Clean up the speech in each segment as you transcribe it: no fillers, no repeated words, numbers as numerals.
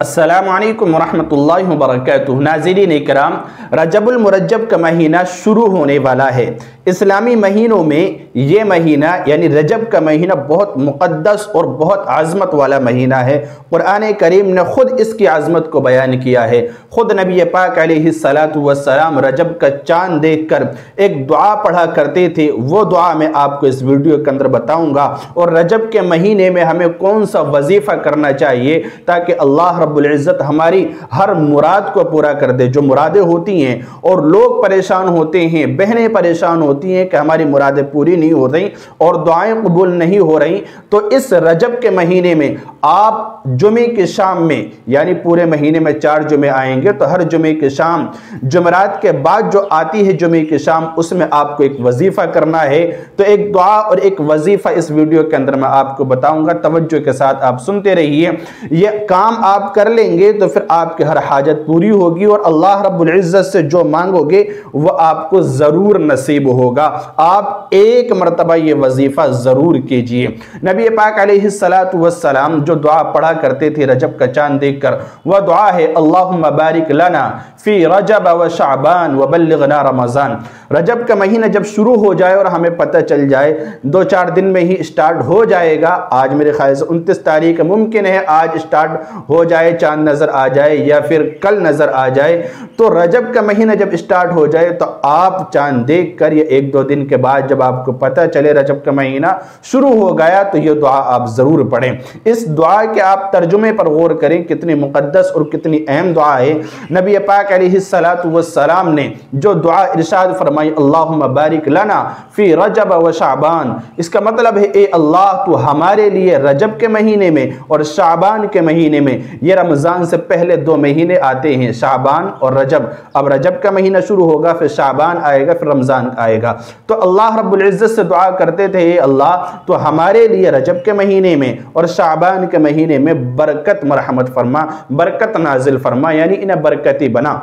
السلام علیکم ورحمۃ اللہ وبرکاتہ۔ ناظرین اکرام، رجب المرجب کا مہینہ شروع ہونے والا ہے۔ اسلامی مہینوں میں یہ مہینہ یعنی رجب کا مہینہ بہت مقدس اور بہت عظمت والا مہینہ ہے۔ قرآن کریم نے خود اس کی عظمت کو بیان کیا ہے۔ خود نبی پاک علیہ السلام رجب کا چاند دیکھ کر ایک دعا پڑھا کرتے تھے، وہ دعا میں آپ کو اس ویڈیو کے اندر بتاؤں گا، اور رجب کے مہینے میں ہمیں کون سا وظیفہ کرنا چاہیے تاکہ اللہ رب العزت ہماری ہر مراد کو پورا کر دے۔ جو مرادیں ہوتی ہیں اور لوگ پریشان ہوتے ہیں، بہنیں پریشان ہوتی ہیں کہ ہماری مرادیں پوری نہیں ہو رہی اور دعائیں قبول نہیں ہو رہی، تو اس رجب کے مہینے میں آپ جمعے کی شام میں، یعنی پورے مہینے میں 4 جمعے آئیں گے، تو ہر جمعے کی شام جمعرات کے بعد جو آتی ہے جمعے کی شام، اس میں آپ کو ایک وظیفہ کرنا ہے۔ تو ایک دعا اور ایک وظیفہ اس ویڈیو کے اندر میں آپ کو بتاؤں گا، توجہ کے ساتھ آپ سنتے رہیے۔ یہ کام آپ کر لیں گے تو پھر آپ کی ہر حاجت پوری ہوگی اور اللہ رب العزت سے جو مانگو گے وہ آپ کو ضرور نصیب ہوگا۔ آپ ایک مرتبہ یہ وظیفہ ضرور کیجئے۔ نبی پاک علیہ السلام جو دعا پڑھا کرتے تھے رجب کا چاند دیکھ کر، وہ دعا ہے اللہم بارک لنا فی رجب و شعبان وبلغنا رمضان۔ رجب کا مہینہ جب شروع ہو جائے اور ہمیں پتہ چل جائے 2-4 دن میں ہی سٹارٹ ہو جائے گا، آج میرے خیال سے 29 تاریخ ممکن ہے آج سٹارٹ ہو جائے، چاند نظر آ جائے یا پھر کل نظر آ جائے، تو رجب کا مہینہ جب سٹارٹ ہو جائے تو آپ چاند دیکھ کر یا 1-2 دن کے بعد جب آپ کو پتہ چلے رجب کا مہینہ شروع ہو گیا تو یہ دعا آپ ضرور پڑھیں۔ اس دعا کے آپ ترجمے پر غور کریں، کتنی مقدس اور کتنی اہم دعا ہے۔ نبی پاک علیہ السلام نے جو دعا ارشاد فرمائی اللہم بارک لنا فی رجب و شعبان، اس کا مطلب ہے اے اللہ تو ہمارے لیے رجب کے مہینے میں اور شعبان کے مہینے میں، یہ رمضان سے پہلے 2 مہینے آتے ہیں، شعبان اور رجب، اب رجب کا مہینہ شروع ہوگا، پھر شعبان آئے گا، پھر رمضان آئے گا، تو اللہ رب العزت سے دعا کرتے تھے اے اللہ تو ہمارے لیے رجب کے مہینے میں اور شعبان کے مہینے میں برکت مرحمت فرما، برکت نازل فرما، یعنی انہیں برکتی بنا۔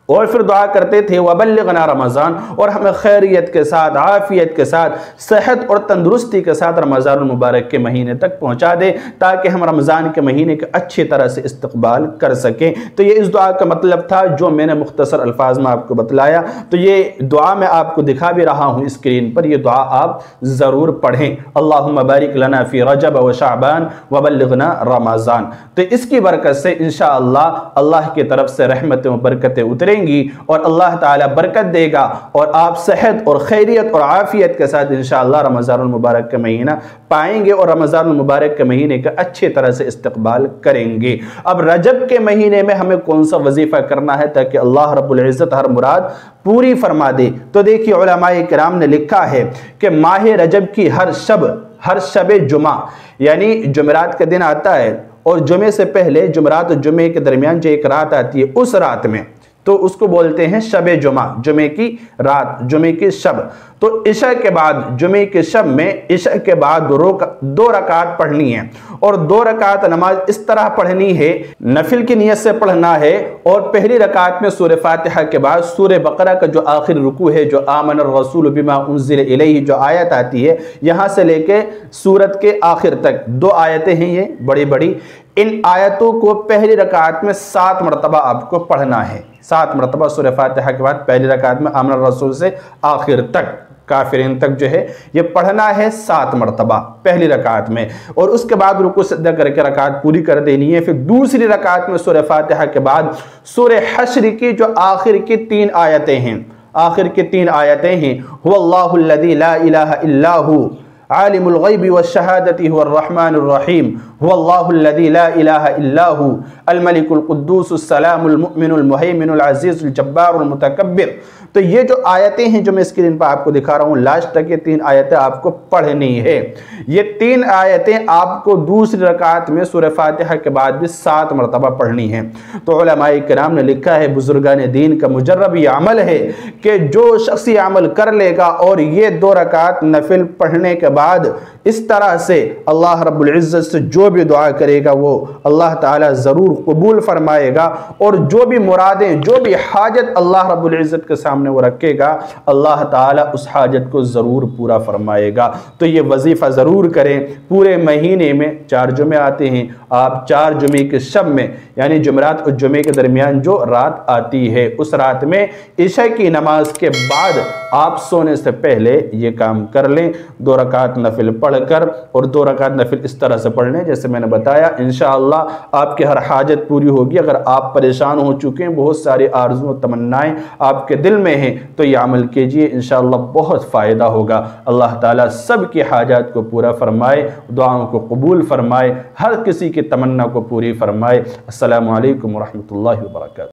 اور پھر دعا کرتے تھے وَبَلِّغْنَا رمضان، اور ہمیں خیریت کے ساتھ، عافیت کے ساتھ، صحت اور تندرستی کے ساتھ رمضان المبارک کے مہینے تک پہنچا دے تاکہ ہم رمضان کے مہینے کے اچھی طرح سے استقبال کر سکیں۔ تو یہ اس دعا کا مطلب تھا جو میں نے مختصر الفاظ میں آپ کو بتلایا۔ تو یہ دعا میں آپ کو دکھا بھی رہا ہوں اسکرین پر، یہ دعا آپ ضرور پڑھیں اللہم بارک لنا فی رجب و شعبان وبلغنا رمضان۔ تو اس کی برکت سے انشاءاللہ اللہ کی طرف سے رحمتیں و برکتیں اتریں گی اور اللہ تعالیٰ برکت دے گا اور آپ صحت اور خیریت اور عافیت کے ساتھ انشاءاللہ رمضان المبارک کا مہینہ پائیں گے اور رمضان المبارک کے مہینے کا اچھی طرح سے استقبال کریں گے۔ اب رجب کے مہینے میں ہمیں کون سا وظیفہ کرنا ہے تاکہ اللہ رب العزت ہر مراد پوری فرما دے؟ تو دیکھیے علماء کرام نے لکھا ہے کہ ماہ رجب کی ہر شب جمعہ، یعنی جمعرات کا دن آتا ہے اور جمعے سے پہلے جمعرات اور جمعے کے درمیان جو ایک رات آتی ہے، اس رات میں تو اس کو بولتے ہیں شب جمعہ، جمعے کی رات، جمعے کی شب۔ تو عشاء کے بعد، جمعے کی شب میں عشاء کے بعد 2 رکعت پڑھنی ہے، اور 2 رکعت نماز اس طرح پڑھنی ہے، نفل کی نیت سے پڑھنا ہے، اور پہلی رکعت میں سورہ فاتحہ کے بعد سورہ بقرہ کا جو آخر رکوع ہے، جو آمن الرسول بما انزل الیہ جو آیت آتی ہے، یہاں سے لے کے سورت کے آخر تک 2 آیتیں ہیں یہ بڑی بڑی، ان آیتوں کو پہلی رکعت میں 7 مرتبہ آپ کو پڑھنا ہے۔ 7 مرتبہ سورہ فاتحہ کے بعد پہلی رکعت میں آمن الرسول سے آخر تک کافرین تک جو ہے یہ پڑھنا ہے 7 مرتبہ پہلی رکعت میں، اور اس کے بعد رکوع سجدہ کر کے رکعت پوری کر دینی ہے۔ پھر دوسری رکعت میں سورہ فاتحہ کے بعد سورہ حشر کی جو آخر کی 3 آیتیں ہیں، آخر کی 3 آیتیں ہیں، هو اللہ الذی لا الہ الا هو عالم الغیب والشہادۃ هو الرحمن الرحیم هو اللہ الذی لا الہ الا هو الملک القدوس السلام المؤمن المہیمن العزیز الجبار المتکبر۔ تو یہ جو آیتیں ہیں جو میں اسکرین پر آپ کو دکھا رہا ہوں، لاسٹ تک یہ 3 آیتیں آپ کو پڑھنی ہے۔ یہ 3 آیتیں آپ کو دوسری رکعت میں سورہ فاتحہ کے بعد بھی 7 مرتبہ پڑھنی ہیں۔ تو علماء کرام نے لکھا ہے، بزرگان دین کا مجرب یہ عمل ہے کہ جو شخص یہ عمل کر لے گا اور یہ 2 رکعت نفل پڑھنے کے بعد اس طرح سے اللہ رب العزت سے جو بھی دعا کرے گا وہ اللہ تعالیٰ ضرور قبول فرمائے گا، اور جو بھی مرادیں، جو بھی حاجت اللہ رب العزت کے سامنے وہ رکھے گا اللہ تعالیٰ اس حاجت کو ضرور پورا فرمائے گا۔ تو یہ وظیفہ ضرور کریں۔ پورے مہینے میں 4 جمعے آتے ہیں، آپ 4 جمعے کے شب میں یعنی جمعرات اور جمعے کے درمیان جو رات آتی ہے اس رات میں عشاء کی نماز کے بعد آپ سونے سے پہلے یہ کام کر لیں، 2 رکعت نفل پڑھ کر، اور 2 رکعت نفل اس طرح سے پڑھ لیں جیسے میں نے بتایا۔ انشاءاللہ آپ کی ہر حاجت پوری ہوگی۔ اگر آپ پریشان ہو چکے ہیں، بہت ساری آرزو و تمنائیں آپ کے دل میں ہیں، تو یہ عمل کیجئے، انشاءاللہ بہت فائدہ ہوگا۔ اللہ تعالیٰ سب کی حاجات کو پورا فرمائے، دعاؤں کو قبول فرمائے، ہر کسی کی تمنا کو پوری فرمائے۔ السلام علیکم ورحمۃ اللہ وبرکاتہ۔